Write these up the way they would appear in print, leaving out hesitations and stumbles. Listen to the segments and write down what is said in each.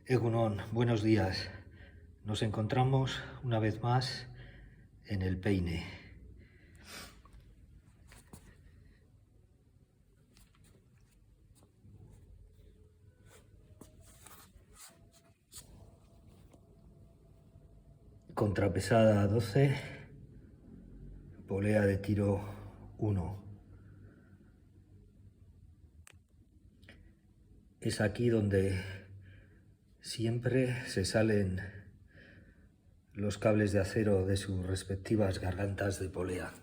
Egunon, buenos días. Nos encontramos una vez más en el peine. Contrapesada 12, polea de tiro 1. Es aquí donde siempre se salen los cables de acero de sus respectivas gargantas de polea.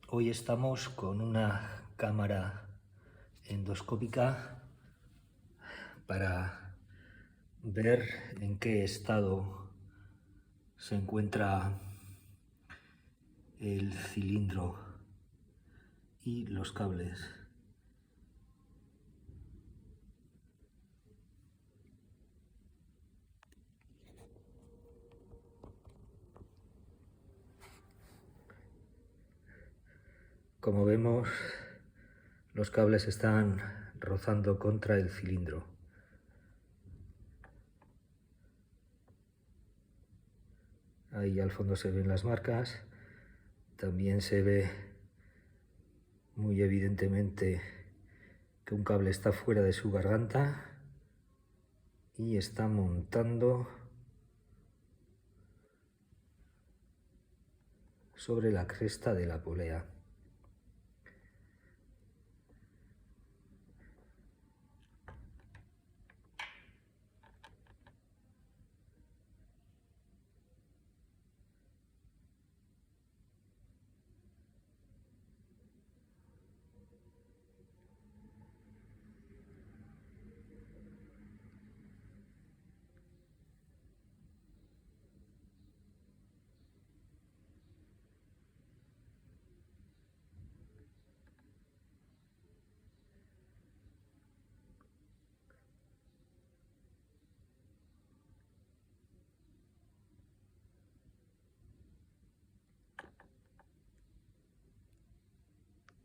Hoy estamos con una cámara endoscópica para ver en qué estado se encuentra el cilindro y los cables. Como vemos, los cables están rozando contra el cilindro. Ahí al fondo se ven las marcas. También se ve muy evidentemente que un cable está fuera de su garganta y está montando sobre la cresta de la polea.